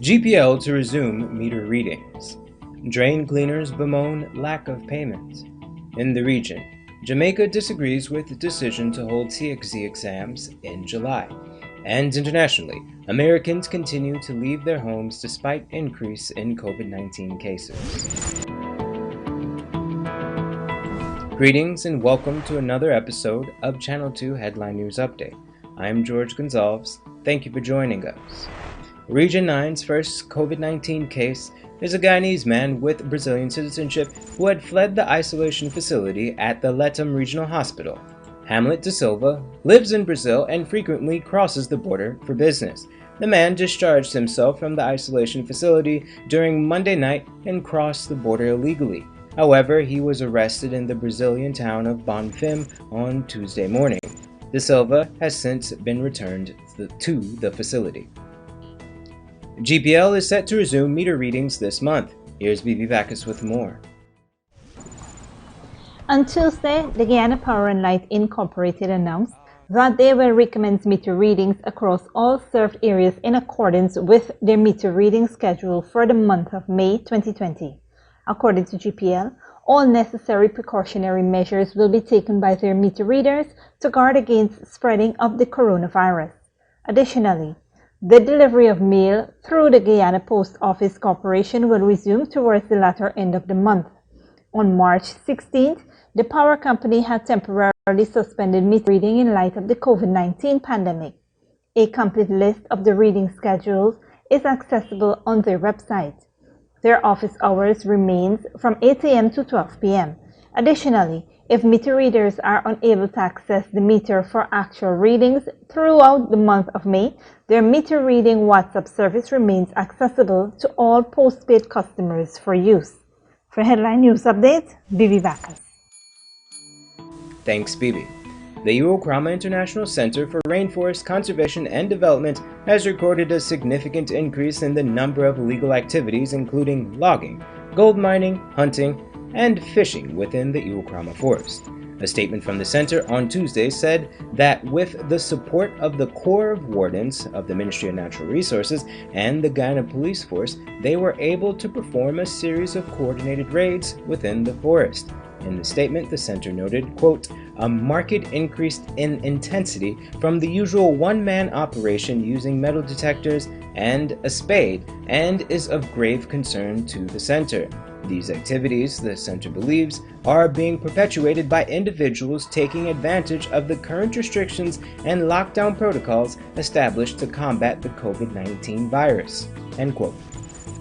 GPL to resume meter readings. Drain cleaners bemoan lack of payment. In the region, Jamaica disagrees with the decision to hold CXC exams in July. And internationally, Americans continue to leave their homes despite increase in COVID-19 cases. Greetings and welcome to another episode of Channel 2 Headline News Update. I am George Gonzalez. Thank you for joining us. Region 9's first COVID-19 case is a Guyanese man with Brazilian citizenship who had fled the isolation facility at the Letum Regional Hospital. Hamlet da Silva lives in Brazil and frequently crosses the border for business. The man discharged himself from the isolation facility during Monday night and crossed the border illegally. However, he was arrested in the Brazilian town of Bonfim on Tuesday morning. Da Silva has since been returned to the facility. GPL is set to resume meter readings this month. Here's BB Backus with more. On Tuesday, the Guyana Power and Light Incorporated announced that they will recommence meter readings across all served areas in accordance with their meter reading schedule for the month of May 2020. According to GPL, all necessary precautionary measures will be taken by their meter readers to guard against spreading of the coronavirus. Additionally, the delivery of mail through the Guyana Post Office Corporation will resume towards the latter end of the month. On March 16th, the power company had temporarily suspended meter reading in light of the COVID-19 pandemic. A complete list of the reading schedules is accessible on their website. Their office hours remains from 8 a.m. to 12 p.m. Additionally, if meter readers are unable to access the meter for actual readings throughout the month of May, their meter reading WhatsApp service remains accessible to all postpaid customers for use. For Headline News Update, Bibi Backus. Thanks, Bibi. The Uokrama International Center for Rainforest Conservation and Development has recorded a significant increase in the number of illegal activities including logging, gold mining, hunting, and fishing within the Uokrama forest. A statement from the center on Tuesday said that with the support of the Corps of Wardens of the Ministry of Natural Resources and the Guyana Police Force, they were able to perform a series of coordinated raids within the forest. In the statement, the center noted, quote, "A marked increase in intensity from the usual one-man operation using metal detectors and a spade and is of grave concern to the center. These activities, the center believes, are being perpetuated by individuals taking advantage of the current restrictions and lockdown protocols established to combat the COVID-19 virus." End quote.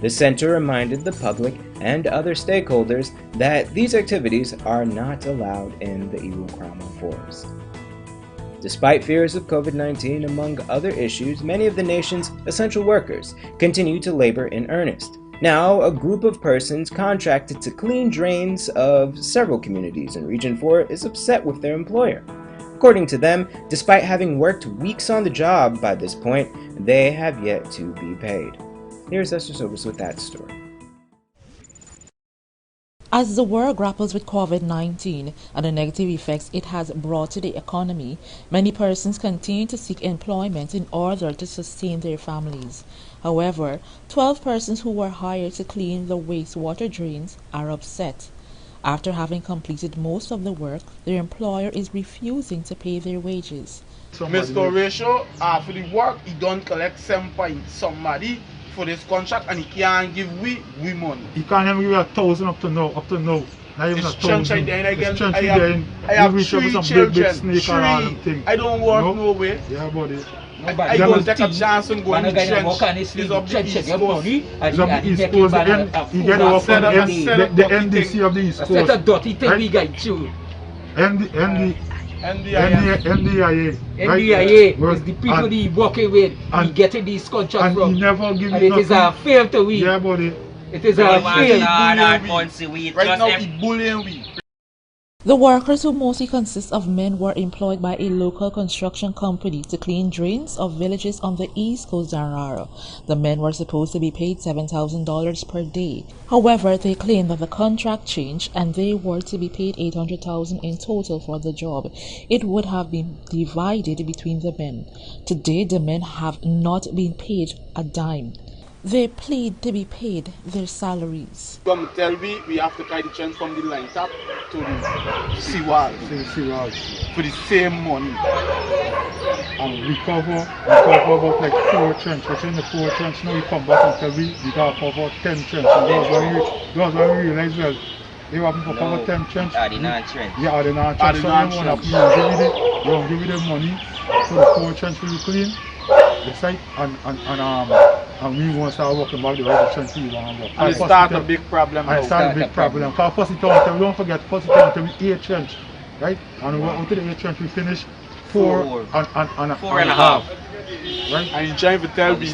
The center reminded the public and other stakeholders that these activities are not allowed in the Uokrama forest. Despite fears of COVID-19 among other issues, many of the nation's essential workers continue to labor in earnest. Now, a group of persons contracted to clean drains of several communities in Region 4 is upset with their employer. According to them, despite having worked weeks on the job by this point, they have yet to be paid. Here's Esther Sobers with that story. As the world grapples with COVID-19 and the negative effects it has brought to the economy, many persons continue to seek employment in order to sustain their families. However, 12 persons who were hired to clean the wastewater drains are upset. After having completed most of the work, their employer is refusing to pay their wages. Mr. Ratio, after the work, he don't collect somebody for this contract and he can't give we money. He can't even give 1,000 up to now. Not even 1,000. I have 3 children. I don't work no way. Yeah, buddy. I don't take a chance and go in the trench. He's up the East Coast. He's up the East Coast. He get over from the NDC of the East Coast. That's a dirty thing we got too. NDIA. NDIA is the people he working with, he getting these contracts from. And he never give and it is a fail to we. Yeah, buddy. It is a fail. Right now he bullying we. The workers, who mostly consist of men, were employed by a local construction company to clean drains of villages on the east coast of Guyana. The men were supposed to be paid $7,000 per day. However, they claimed that the contract changed and they were to be paid $800,000 in total for the job. It would have been divided between the men. Today, the men have not been paid a dime. They plead to be paid their salaries. Come tell me we have to carry the trench from the line top to the seawall for the same money. And we cover about like 4 trenches. In the 4 trenches now we come back and tell we got to cover 10 trenches. Because when we realize, well, they want people cover 10 trenches. Adding trench. Yeah, adding on trench. So they won't give you the money. So the 4 trenches will be clean. The site and we won't start working back the right trench we want to work. And it starts a big problem. And it starts a big problem. Because first it we don't forget, first it we 8 trench. Right? And we went to the 8 trench we finish 4 and a half. Right? And you're trying to tell me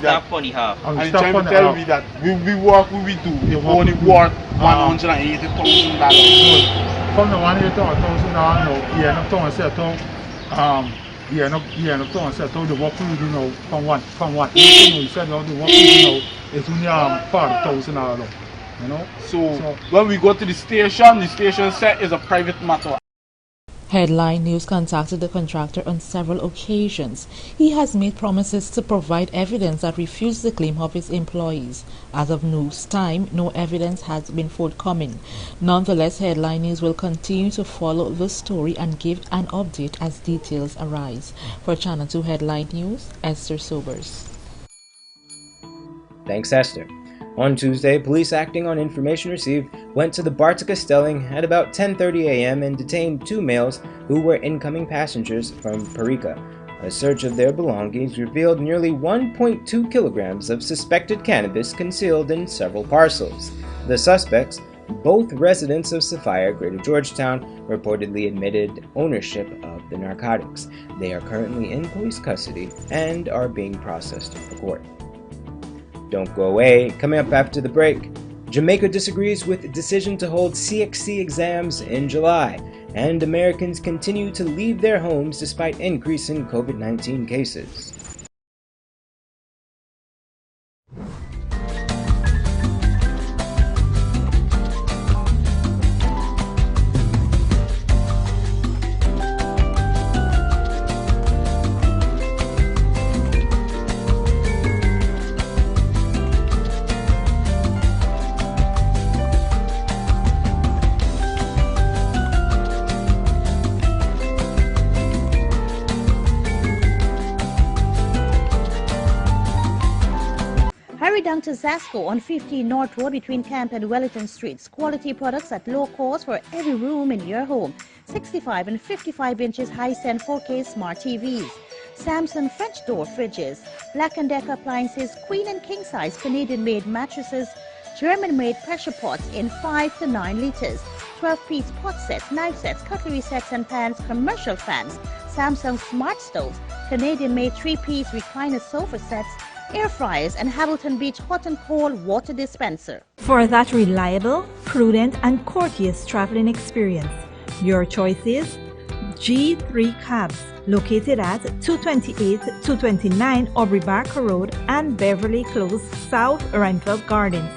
that we work what we do. We only work $180,000. From the $180,000 now, you end up talking about you end up talking about the work we do now from what you said now, the work we do now is only $40,000. You know? So when we go to the station set is a private matter. Headline News contacted the contractor on several occasions. He has made promises to provide evidence that refutes the claim of his employees. As of news time, no evidence has been forthcoming. Nonetheless, Headline News will continue to follow the story and give an update as details arise. For Channel 2 Headline News, Esther Sobers. Thanks, Esther. On Tuesday, police acting on information received went to the Bartica Stelling at about 10:30 a.m. and detained 2 males who were incoming passengers from Parika. A search of their belongings revealed nearly 1.2 kilograms of suspected cannabis concealed in several parcels. The suspects, both residents of Sophia, Greater Georgetown, reportedly admitted ownership of the narcotics. They are currently in police custody and are being processed for court. Don't go away. Coming up after the break, Jamaica disagrees with decision to hold CXC exams in July, and Americans continue to leave their homes despite increase in COVID-19 cases. Hurry down to Zasco on 15 North Road between Camp and Wellington Streets. Quality products at low cost for every room in your home. 65 and 55 inches high-end 4K smart TVs. Samsung French door fridges. Black & Decker appliances, queen and king size Canadian-made mattresses. German-made pressure pots in 5 to 9 liters. 12-piece pot sets, knife sets, cutlery sets and pans, commercial fans. Samsung smart stoves. Canadian-made 3-piece recliner sofa sets. Air fryers and Hamilton Beach hot and cold water dispenser. For that reliable, prudent and courteous traveling experience, your choice is G3 Cabs, located at 228-229 Aubrey Barker Road and Beverly Close, South Renfrew Gardens.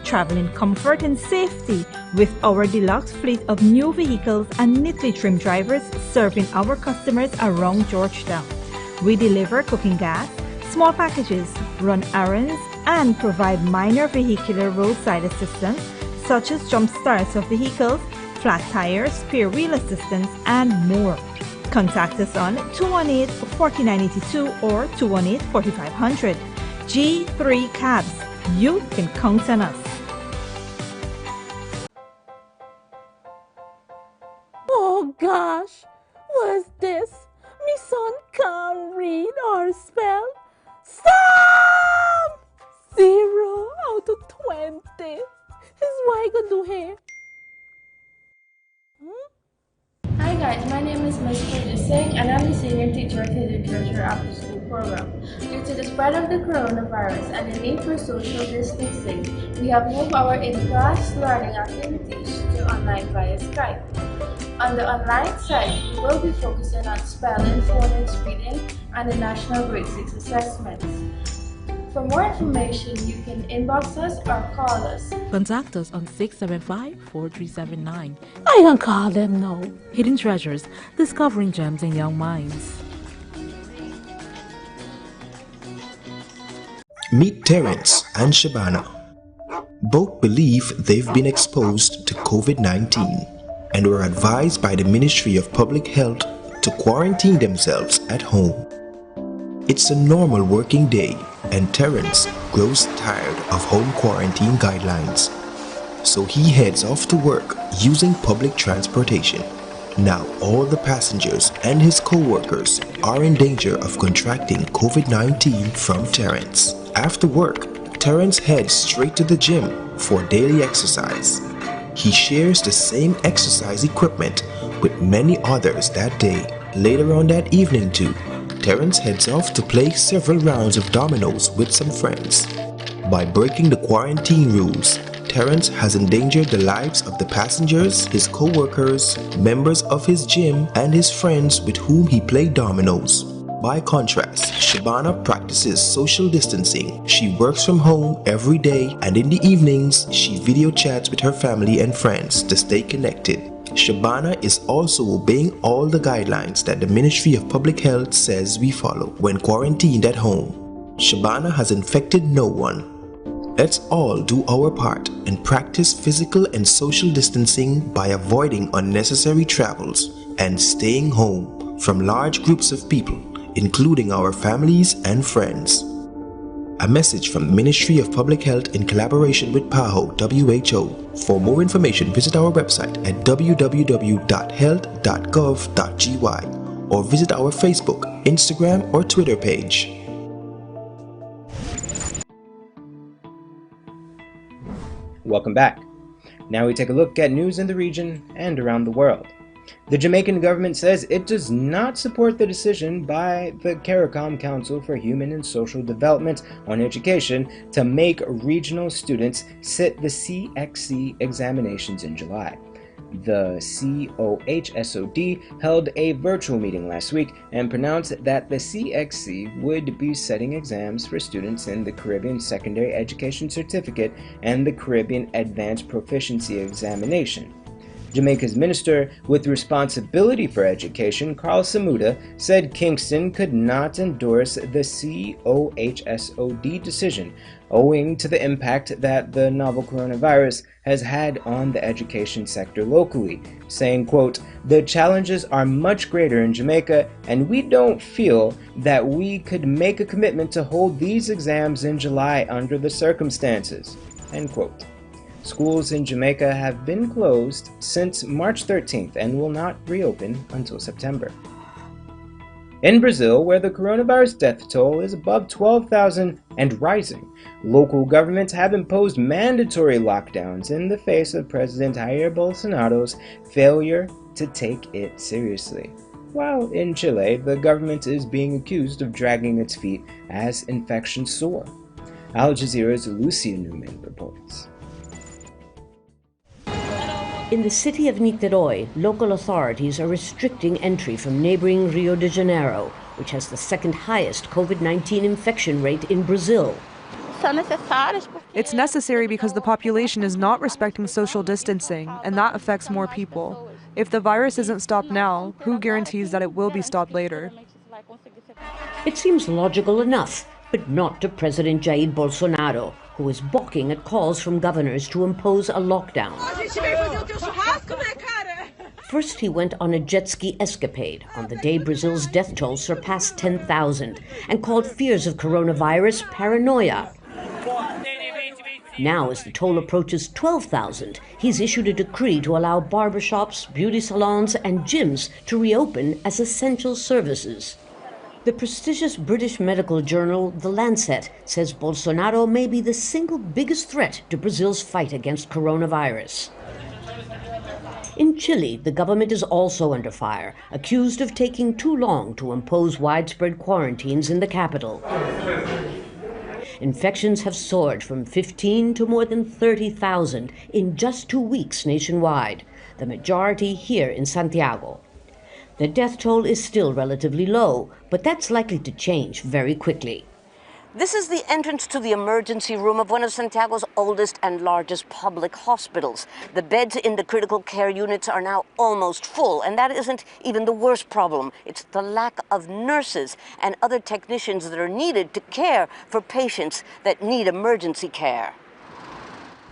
Travel in comfort and safety with our deluxe fleet of new vehicles and neatly trimmed drivers serving our customers around Georgetown. We deliver cooking gas, small packages, run errands, and provide minor vehicular roadside assistance such as jump starts of vehicles, flat tires, spare wheel assistance, and more. Contact us on 218-4982 or 218-4500. G3 Cabs. You can count on us. Oh gosh, what's this? Me son can't read or spell. Stop! 0 out of 20. Is what I gonna do here? Hi guys, my name is Ms. Kajusek and I'm the senior teacher at the Treasure After School program. Due to the spread of the coronavirus and the need for social distancing, we have moved our in-class learning activities to online via Skype. On the online side, we will be focusing on spelling, phonics, reading, and the National Grade 6 assessments. For more information, you can inbox us or call us. Contact us on 675-4379. I can call them now. Hidden Treasures, discovering gems in young minds. Meet Terence and Shabana. Both believe they've been exposed to COVID-19 and were advised by the Ministry of Public Health to quarantine themselves at home. It's a normal working day and Terence grows tired of home quarantine guidelines. So he heads off to work using public transportation. Now all the passengers and his co-workers are in danger of contracting COVID-19 from Terence. After work, Terence heads straight to the gym for daily exercise. He shares the same exercise equipment with many others that day. Later on that evening too, Terence heads off to play several rounds of dominoes with some friends. By breaking the quarantine rules, Terence has endangered the lives of the passengers, his co-workers, members of his gym, and his friends with whom he played dominoes. By contrast, Shabana practices social distancing. She works from home every day and in the evenings, she video chats with her family and friends to stay connected. Shabana is also obeying all the guidelines that the Ministry of Public Health says we follow when quarantined at home. Shabana has infected no one. Let's all do our part and practice physical and social distancing by avoiding unnecessary travels and staying home from large groups of people, including our families and friends. A message from the Ministry of Public Health in collaboration with PAHO WHO. For more information, visit our website at www.health.gov.gy or visit our Facebook, Instagram, or Twitter page. Welcome back. Now we take a look at news in the region and around the world. The Jamaican government says it does not support the decision by the CARICOM Council for Human and Social Development on Education to make regional students sit the CXC examinations in July. The COHSOD held a virtual meeting last week and pronounced that the CXC would be setting exams for students in the Caribbean Secondary Education Certificate and the Caribbean Advanced Proficiency Examination. Jamaica's Minister with responsibility for education, Carl Samuda, said Kingston could not endorse the COHSOD decision, owing to the impact that the novel coronavirus has had on the education sector locally, saying, quote, "The challenges are much greater in Jamaica, and we don't feel that we could make a commitment to hold these exams in July under the circumstances," end quote. Schools in Jamaica have been closed since March 13th and will not reopen until September. In Brazil, where the coronavirus death toll is above 12,000 and rising, local governments have imposed mandatory lockdowns in the face of President Jair Bolsonaro's failure to take it seriously. While in Chile, the government is being accused of dragging its feet as infections soar. Al Jazeera's Lucia Newman reports. In the city of Niterói, local authorities are restricting entry from neighboring Rio de Janeiro, which has the second highest COVID-19 infection rate in Brazil. It's necessary because the population is not respecting social distancing, and that affects more people. If the virus isn't stopped now, who guarantees that it will be stopped later? It seems logical enough, but not to President Jair Bolsonaro, who is balking at calls from governors to impose a lockdown. First, he went on a jet ski escapade on the day Brazil's death toll surpassed 10,000 and called fears of coronavirus paranoia. Now, as the toll approaches 12,000, he's issued a decree to allow barbershops, beauty salons, and gyms to reopen as essential services. The prestigious British medical journal The Lancet says Bolsonaro may be the single biggest threat to Brazil's fight against coronavirus. In Chile, the government is also under fire, accused of taking too long to impose widespread quarantines in the capital. Infections have soared from 15 to more than 30,000 in just 2 weeks nationwide, the majority here in Santiago. The death toll is still relatively low, but that's likely to change very quickly. This is the entrance to the emergency room of one of Santiago's oldest and largest public hospitals. The beds in the critical care units are now almost full, and that isn't even the worst problem. It's the lack of nurses and other technicians that are needed to care for patients that need emergency care.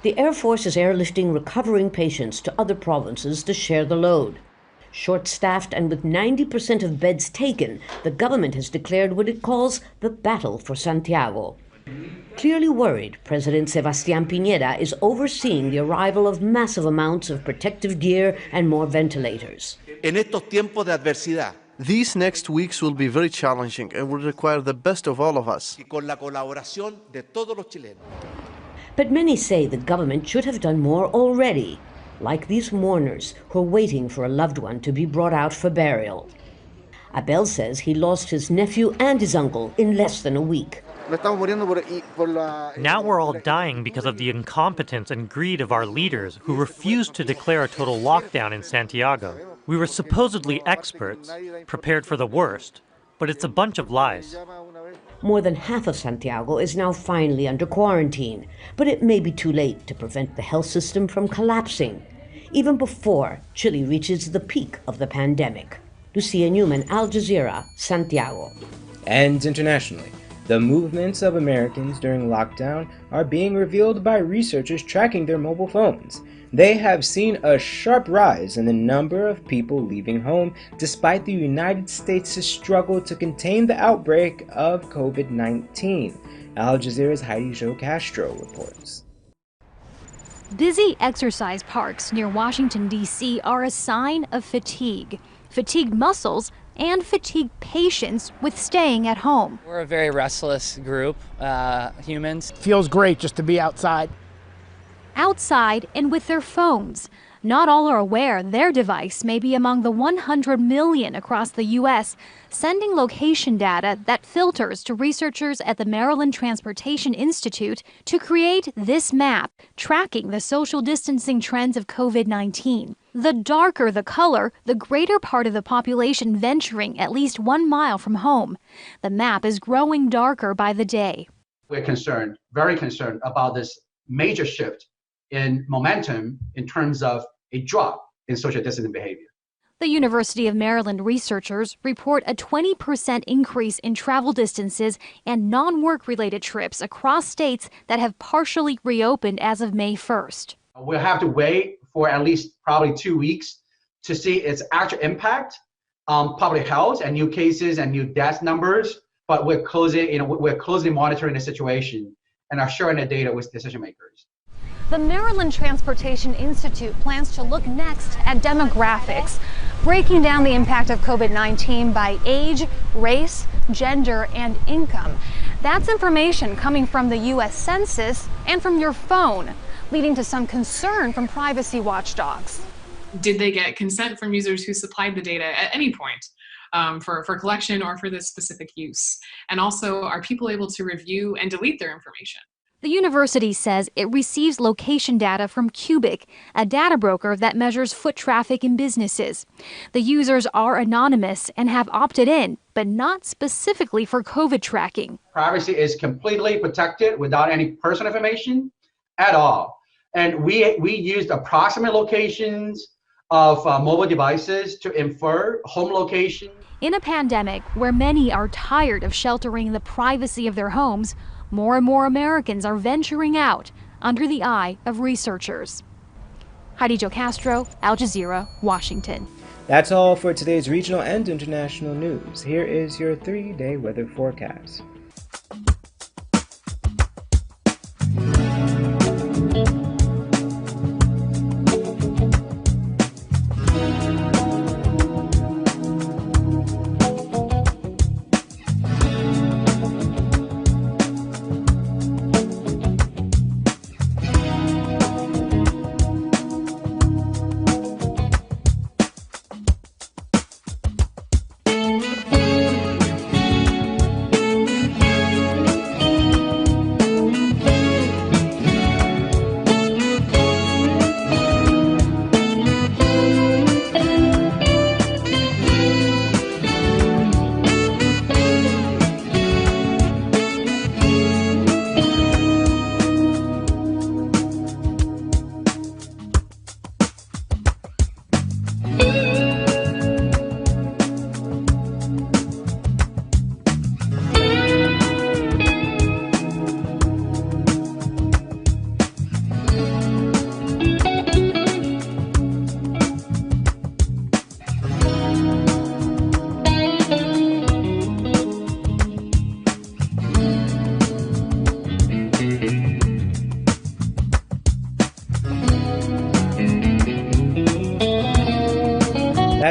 The Air Force is airlifting recovering patients to other provinces to share the load. Short-staffed and with 90% of beds taken, the government has declared what it calls the battle for Santiago. Clearly worried, President Sebastián Piñera is overseeing the arrival of massive amounts of protective gear and more ventilators. These next weeks will be very challenging and will require the best of all of us. But many say the government should have done more already, like these mourners who are waiting for a loved one to be brought out for burial. Abel says he lost his nephew and his uncle in less than a week. Now we're all dying because of the incompetence and greed of our leaders who refused to declare a total lockdown in Santiago. We were supposedly experts, prepared for the worst, but it's a bunch of lies. More than half of Santiago is now finally under quarantine, but it may be too late to prevent the health system from collapsing, even before Chile reaches the peak of the pandemic. Lucia Newman, Al Jazeera, Santiago. And internationally, the movements of Americans during lockdown are being revealed by researchers tracking their mobile phones. They have seen a sharp rise in the number of people leaving home despite the United States' struggle to contain the outbreak of COVID-19. Al Jazeera's Heidi Jo Castro reports. Busy exercise parks near Washington, D.C. are a sign of fatigue. Fatigued muscles and fatigued patients with staying at home. We're a very restless group, humans. Feels great just to be outside. Outside and with their phones. Not all are aware their device may be among the 100 million across the U.S., sending location data that filters to researchers at the Maryland Transportation Institute to create this map, tracking the social distancing trends of COVID-19. The darker the color, the greater part of the population venturing at least 1 mile from home. The map is growing darker by the day. We're concerned, very concerned about this major shift in momentum in terms of a drop in social distancing behavior. The University of Maryland researchers report a 20% increase in travel distances and non-work related trips across states that have partially reopened as of May 1st. We'll have to wait for at least probably 2 weeks to see its actual impact on public health and new cases and new death numbers, but we're closely monitoring the situation and are sharing the data with decision makers. The Maryland Transportation Institute plans to look next at demographics, breaking down the impact of COVID-19 by age, race, gender, and income. That's information coming from the U.S. Census and from your phone, leading to some concern from privacy watchdogs. Did they get consent from users who supplied the data at any point for collection or for this specific use? And also, are people able to review and delete their information? The university says it receives location data from Cubic, a data broker that measures foot traffic in businesses. The users are anonymous and have opted in, but not specifically for COVID tracking. Privacy is completely protected without any personal information at all. And we used approximate locations of mobile devices to infer home location. In a pandemic where many are tired of sheltering the privacy of their homes, more and more Americans are venturing out under the eye of researchers. Heidi Jo Castro, Al Jazeera, Washington. That's all for today's regional and international news. Here is your 3-day weather forecast.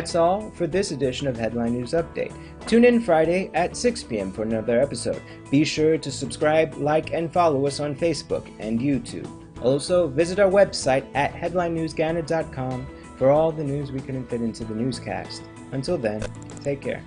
That's all for this edition of Headline News Update. Tune in Friday at 6 p.m. for another episode. Be sure to subscribe, like, and follow us on Facebook and YouTube. Also, visit our website at headlinenewsguyana.com for all the news we couldn't fit into the newscast. Until then, take care.